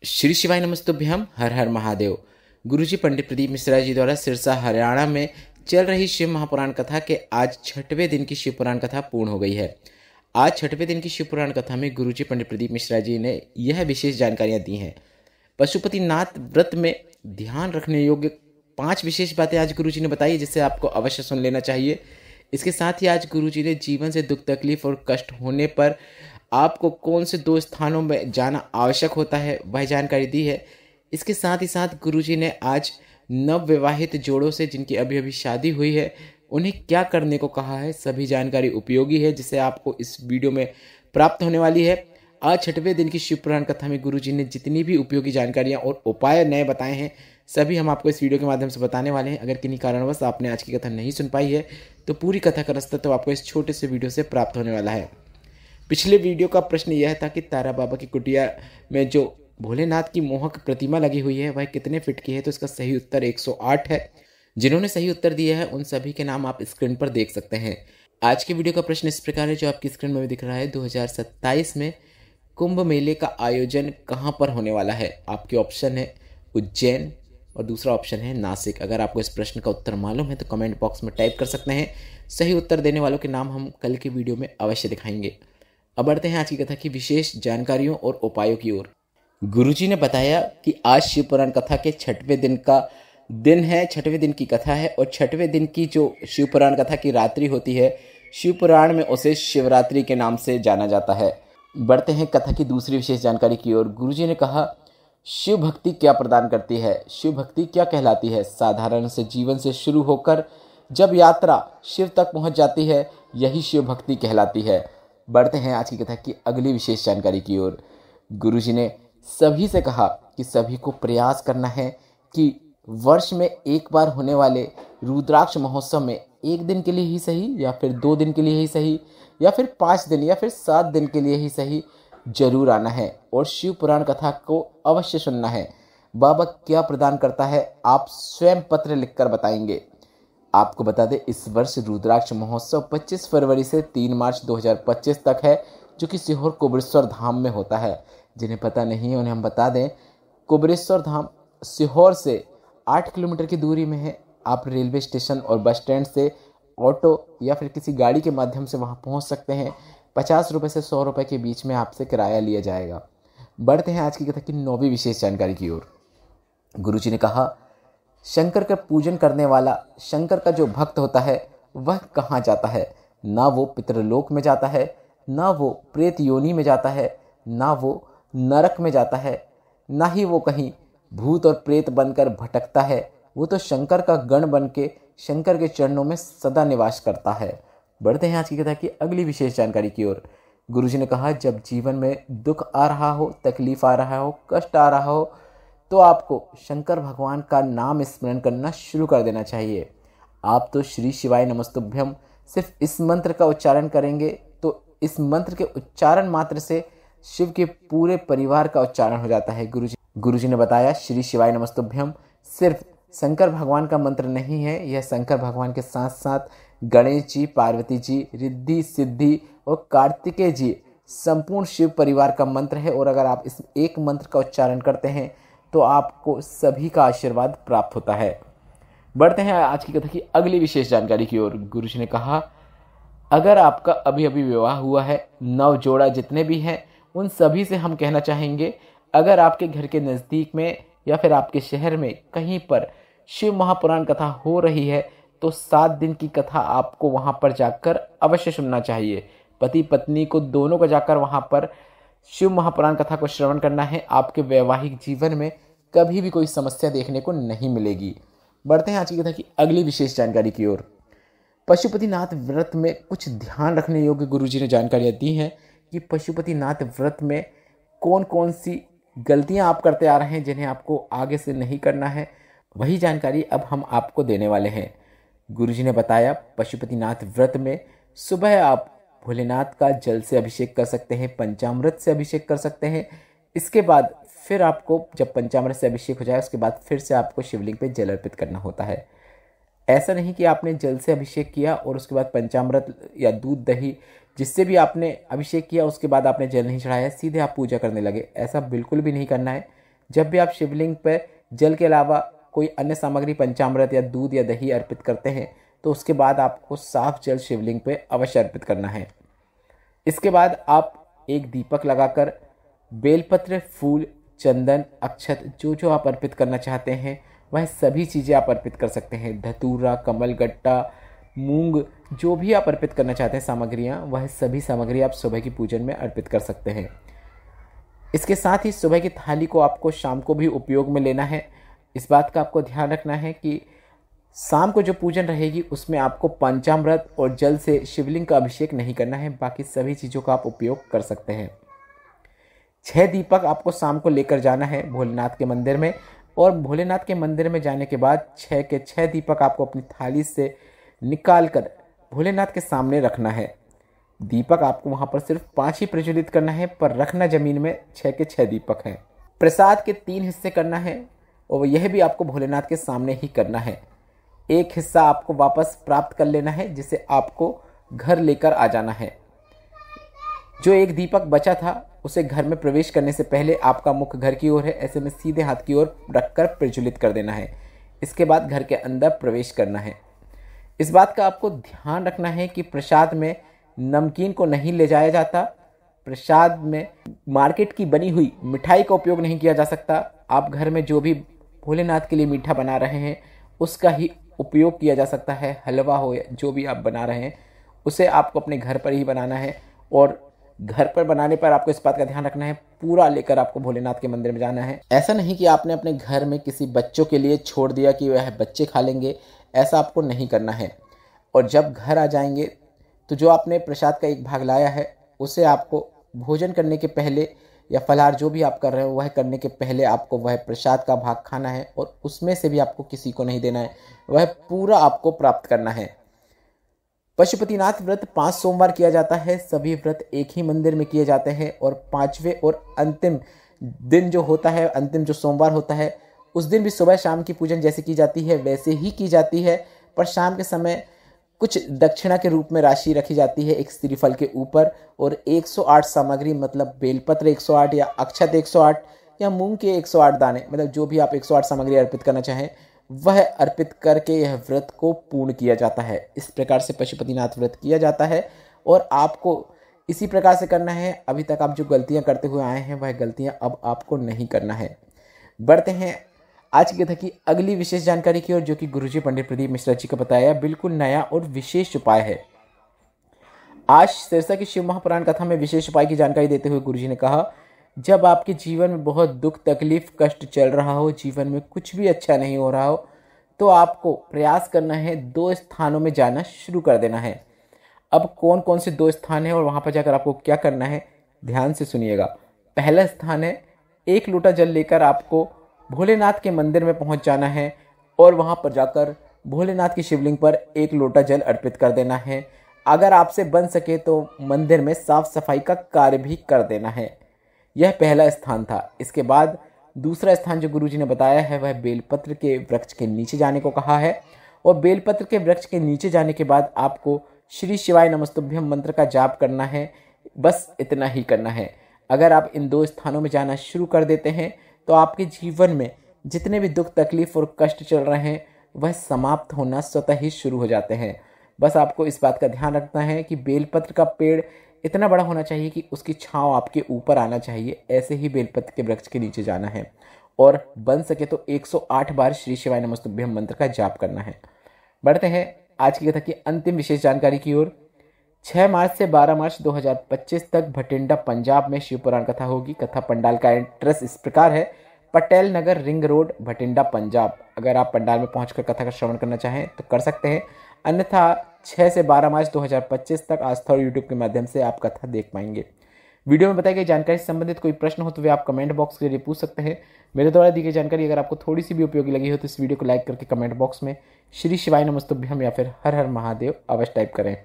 श्री शिवाय नमस्तुभ्यम। हर हर महादेव। गुरुजी पंडित प्रदीप मिश्रा जी द्वारा सिरसा हरियाणा में चल रही शिव महापुराण कथा के आज छठवें दिन की शिव पुराण कथा पूर्ण हो गई है। आज छठवें दिन की शिव पुराण कथा में गुरुजी पंडित प्रदीप मिश्रा जी ने यह विशेष जानकारियां दी हैं। पशुपतिनाथ व्रत में ध्यान रखने योग्य 5 विशेष बातें आज गुरुजी ने बताई, जिसे आपको अवश्य सुन लेना चाहिए। इसके साथ ही आज गुरुजी ने जीवन से दुख तकलीफ और कष्ट होने पर आपको कौन से 2 स्थानों में जाना आवश्यक होता है, वह जानकारी दी है। इसके साथ ही साथ गुरुजी ने आज नवविवाहित जोड़ों से जिनकी अभी अभी शादी हुई है उन्हें क्या करने को कहा है। सभी जानकारी उपयोगी है जिसे आपको इस वीडियो में प्राप्त होने वाली है। आज छठवें दिन की शिव पुराण कथा में गुरुजी ने जितनी भी उपयोगी जानकारियां और उपाय नए बताए हैं, सभी हम आपको इस वीडियो के माध्यम से बताने वाले हैं। अगर किन्हीं कारणवश आपने आज की कथा नहीं सुन पाई है तो पूरी कथा का रास्ता तो आपको इस छोटे से वीडियो से प्राप्त होने वाला है। पिछले वीडियो का प्रश्न यह था कि तारा बाबा की कुटिया में जो भोलेनाथ की मोहक प्रतिमा लगी हुई है वह कितने फीट की है, तो इसका सही उत्तर 108 है। जिन्होंने सही उत्तर दिया है उन सभी के नाम आप स्क्रीन पर देख सकते हैं। आज के वीडियो का प्रश्न इस प्रकार है जो आपकी स्क्रीन में भी दिख रहा है। 2027 में कुंभ मेले का आयोजन कहाँ पर होने वाला है? आपके ऑप्शन है उज्जैन और दूसरा ऑप्शन है नासिक। अगर आपको इस प्रश्न का उत्तर मालूम है तो कमेंट बॉक्स में टाइप कर सकते हैं। सही उत्तर देने वालों के नाम हम कल की वीडियो में अवश्य दिखाएंगे। अब बढ़ते हैं आज की कथा की विशेष जानकारियों और उपायों की ओर। गुरुजी ने बताया कि आज शिव पुराण कथा के छठवें दिन का दिन है, छठवें दिन की कथा है और छठवें दिन की जो शिव पुराण कथा की रात्रि होती है, शिव पुराण में उसे शिवरात्रि के नाम से जाना जाता है। बढ़ते हैं कथा की दूसरी विशेष जानकारी की ओर। गुरुजी ने कहा, शिव भक्ति क्या प्रदान करती है, शिव भक्ति क्या कहलाती है? साधारण से जीवन से शुरू होकर जब यात्रा शिव तक पहुंच जाती है, यही शिव भक्ति कहलाती है। बढ़ते हैं आज की कथा की अगली विशेष जानकारी की ओर। गुरुजी ने सभी से कहा कि सभी को प्रयास करना है कि वर्ष में एक बार होने वाले रुद्राक्ष महोत्सव में 1 दिन के लिए ही सही या फिर 2 दिन के लिए ही सही या फिर 5 दिन या फिर 7 दिन के लिए ही सही जरूर आना है और शिव पुराण कथा को अवश्य सुनना है। बाबा क्या प्रदान करता है आप स्वयं पत्र लिखकर बताएंगे। आपको बता दें, इस वर्ष रुद्राक्ष महोत्सव 25 फरवरी से 3 मार्च 2025 तक है, जो कि सीहोर कुबरेश्वर धाम में होता है। जिन्हें पता नहीं है उन्हें हम बता दें, कुबरेश्वर धाम सीहोर से 8 किलोमीटर की दूरी में है। आप रेलवे स्टेशन और बस स्टैंड से ऑटो या फिर किसी गाड़ी के माध्यम से वहां पहुंच सकते हैं। 50 रुपये से 100 रुपये के बीच में आपसे किराया लिया जाएगा। बढ़ते हैं आज की कथा की 9वीं विशेष जानकारी की ओर। गुरुजी ने कहा, शंकर का पूजन करने वाला, शंकर का जो भक्त होता है वह कहाँ जाता है? ना वो पितृलोक में जाता है, ना वो प्रेत योनि में जाता है, ना वो नरक में जाता है, ना ही वो कहीं भूत और प्रेत बनकर भटकता है। वो तो शंकर का गण बन के शंकर के चरणों में सदा निवास करता है। बढ़ते हैं आज की कथा की अगली विशेष जानकारी की ओर। गुरुजी ने कहा, जब जीवन में दुख आ रहा हो, तकलीफ आ रहा हो, कष्ट आ रहा हो, तो आपको शंकर भगवान का नाम स्मरण करना शुरू कर देना चाहिए। आप तो श्री शिवाय नमस्तुभ्यम सिर्फ इस मंत्र का उच्चारण करेंगे तो इस मंत्र के उच्चारण मात्र से शिव के पूरे परिवार का उच्चारण हो जाता है। गुरुजी ने बताया, श्री शिवाय नमस्तुभ्यम सिर्फ शंकर भगवान का मंत्र नहीं है, यह शंकर भगवान के साथ साथ गणेश जी, पार्वती जी, रिद्धि सिद्धि और कार्तिकेय जी संपूर्ण शिव परिवार का मंत्र है। और अगर आप इस एक मंत्र का उच्चारण करते हैं तो आपको सभी का आशीर्वाद प्राप्त होता है। बढ़ते हैं आज की कथा की अगली विशेष जानकारी की ओर। गुरुजी ने कहा, अगर आपका अभी अभी विवाह हुआ है, नव जोड़ा जितने भी हैं उन सभी से हम कहना चाहेंगे, अगर आपके घर के नज़दीक में या फिर आपके शहर में कहीं पर शिव महापुराण कथा हो रही है तो 7 दिन की कथा आपको वहां पर जाकर अवश्य सुनना चाहिए। पति पत्नी को दोनों को जाकर वहां पर शिव महापुराण कथा को श्रवण करना है। आपके वैवाहिक जीवन में कभी भी कोई समस्या देखने को नहीं मिलेगी। बढ़ते हैं आज की कथा की अगली विशेष जानकारी की ओर। पशुपतिनाथ व्रत में कुछ ध्यान रखने योग्य गुरुजी ने जानकारियां दी हैं कि पशुपतिनाथ व्रत में कौन कौन सी गलतियां आप करते आ रहे हैं जिन्हें आपको आगे से नहीं करना है, वही जानकारी अब हम आपको देने वाले हैं। गुरुजी ने बताया, पशुपतिनाथ व्रत में सुबह आप भोलेनाथ का जल से अभिषेक कर सकते हैं, पंचामृत से अभिषेक कर सकते हैं। इसके बाद फिर आपको जब पंचामृत से अभिषेक हो जाए उसके बाद फिर से आपको शिवलिंग पे जल अर्पित करना होता है। ऐसा नहीं कि आपने जल से अभिषेक किया और उसके बाद पंचामृत या दूध दही जिससे भी आपने अभिषेक किया उसके बाद आपने जल नहीं चढ़ाया, सीधे आप पूजा करने लगे। ऐसा बिल्कुल भी नहीं करना है। जब भी आप शिवलिंग पर जल के अलावा कोई अन्य सामग्री पंचामृत या दूध या दही अर्पित करते हैं तो उसके बाद आपको साफ जल शिवलिंग पे अवश्य अर्पित करना है। इसके बाद आप एक दीपक लगाकर बेलपत्र, फूल, चंदन, अक्षत जो आप अर्पित करना चाहते हैं वह सभी चीज़ें आप अर्पित कर सकते हैं। धतूरा, कमल गट्टा, मूंग, जो भी आप अर्पित करना चाहते हैं सामग्रियाँ, वह सभी सामग्री आप सुबह की पूजन में अर्पित कर सकते हैं। इसके साथ ही सुबह की थाली को आपको शाम को भी उपयोग में लेना है। इस बात का आपको ध्यान रखना है कि शाम को जो पूजन रहेगी उसमें आपको पंचामृत और जल से शिवलिंग का अभिषेक नहीं करना है, बाकी सभी चीज़ों का आप उपयोग कर सकते हैं। 6 दीपक आपको शाम को लेकर जाना है भोलेनाथ के मंदिर में, और भोलेनाथ के मंदिर में जाने के बाद 6 के 6 दीपक आपको अपनी थाली से निकाल कर भोलेनाथ के सामने रखना है। दीपक आपको वहाँ पर सिर्फ 5 ही प्रज्वलित करना है, पर रखना जमीन में 6 के 6 दीपक हैं। प्रसाद के 3 हिस्से करना है और यह भी आपको भोलेनाथ के सामने ही करना है। एक हिस्सा आपको वापस प्राप्त कर लेना है जिसे आपको घर लेकर आ जाना है। जो एक दीपक बचा था उसे घर में प्रवेश करने से पहले आपका मुख घर की ओर है, ऐसे में सीधे हाथ की ओर रखकर प्रज्वलित कर देना है। इसके बाद घर के अंदर प्रवेश करना है। इस बात का आपको ध्यान रखना है कि प्रसाद में नमकीन को नहीं ले जाया जाता। प्रसाद में मार्केट की बनी हुई मिठाई का उपयोग नहीं किया जा सकता। आप घर में जो भी भोलेनाथ के लिए मीठा बना रहे हैं उसका ही उपयोग किया जा सकता है। हलवा हो या जो भी आप बना रहे हैं उसे आपको अपने घर पर ही बनाना है, और घर पर बनाने पर आपको इस बात का ध्यान रखना है पूरा लेकर आपको भोलेनाथ के मंदिर में जाना है। ऐसा नहीं कि आपने अपने घर में किसी बच्चों के लिए छोड़ दिया कि वह बच्चे खा लेंगे, ऐसा आपको नहीं करना है। और जब घर आ जाएंगे तो जो आपने प्रसाद का एक भाग लाया है उसे आपको भोजन करने के पहले या फलाहार जो भी आप कर रहे हो वह करने के पहले आपको वह प्रसाद का भाग खाना है, और उसमें से भी आपको किसी को नहीं देना है, वह पूरा आपको प्राप्त करना है। पशुपतिनाथ व्रत 5 सोमवार किया जाता है। सभी व्रत एक ही मंदिर में किए जाते हैं, और 5वें और अंतिम दिन जो होता है, अंतिम जो सोमवार होता है, उस दिन भी सुबह शाम की पूजन जैसे की जाती है वैसे ही की जाती है, पर शाम के समय कुछ दक्षिणा के रूप में राशि रखी जाती है एक श्रीफल के ऊपर, और 108 सामग्री मतलब बेलपत्र 108 या अक्षत 108 या मूंग के 108 दाने, मतलब जो भी आप 108 सामग्री अर्पित करना चाहें वह अर्पित करके यह व्रत को पूर्ण किया जाता है। इस प्रकार से पशुपतिनाथ व्रत किया जाता है, और आपको इसी प्रकार से करना है। अभी तक आप जो गलतियां करते हुए आए हैं वह गलतियां अब आपको नहीं करना है। बढ़ते हैं आज की कथा की अगली विशेष जानकारी की ओर, जो कि गुरुजी पंडित प्रदीप मिश्रा जी का बताया बिल्कुल नया और विशेष उपाय है। आज सिरसा की शिव महापुराण कथा में विशेष उपाय की जानकारी देते हुए गुरुजी ने कहा, जब आपके जीवन में बहुत दुख, तकलीफ, कष्ट चल रहा हो, जीवन में कुछ भी अच्छा नहीं हो रहा हो, तो आपको प्रयास करना है 2 स्थानों में जाना शुरू कर देना है। अब कौन कौन से 2 स्थान हैं और वहां पर जाकर आपको क्या करना है, ध्यान से सुनिएगा। पहला स्थान है, 1 लोटा जल लेकर आपको भोलेनाथ के मंदिर में पहुंच जाना है, और वहां पर जाकर भोलेनाथ की शिवलिंग पर 1 लोटा जल अर्पित कर देना है। अगर आपसे बन सके तो मंदिर में साफ सफाई का कार्य भी कर देना है। यह पहला स्थान था। इसके बाद दूसरा स्थान जो गुरुजी ने बताया है वह बेलपत्र के वृक्ष के नीचे जाने को कहा है, और बेलपत्र के वृक्ष के नीचे जाने के बाद आपको श्री शिवाय नमस्तुभ्यम मंत्र का जाप करना है। बस इतना ही करना है। अगर आप इन 2 स्थानों में जाना शुरू कर देते हैं तो आपके जीवन में जितने भी दुख, तकलीफ और कष्ट चल रहे हैं वह समाप्त होना स्वतः ही शुरू हो जाते हैं। बस आपको इस बात का ध्यान रखना है कि बेलपत्र का पेड़ इतना बड़ा होना चाहिए कि उसकी छांव आपके ऊपर आना चाहिए। ऐसे ही बेलपत्र के वृक्ष के नीचे जाना है, और बन सके तो 108 बार श्री शिवाय नमस्तुभ्यम मंत्र का जाप करना है। बढ़ते हैं आज की कथा की अंतिम विशेष जानकारी की ओर। 6 मार्च से 12 मार्च 2025 तक भटिंडा पंजाब में शिव पुराण कथा होगी। कथा पंडाल का एड्रेस इस प्रकार है, पटेल नगर, रिंग रोड, भटिंडा, पंजाब। अगर आप पंडाल में पहुंचकर कथा का श्रवण करना चाहें तो कर सकते हैं, अन्यथा 6 से 12 मार्च 2025 तक आस्था और यूट्यूब के माध्यम से आप कथा देख पाएंगे। वीडियो में बताई गई जानकारी से संबंधित कोई प्रश्न हो तो वे आप कमेंट बॉक्स के जरिए पूछ सकते हैं। मेरे द्वारा दी गई जानकारी अगर आपको थोड़ी सी भी उपयोगी लगी हो तो इस वीडियो को लाइक करके कमेंट बॉक्स में श्री शिवाय नमस्तुभ्यम या फिर हर हर महादेव अवश्य टाइप करें।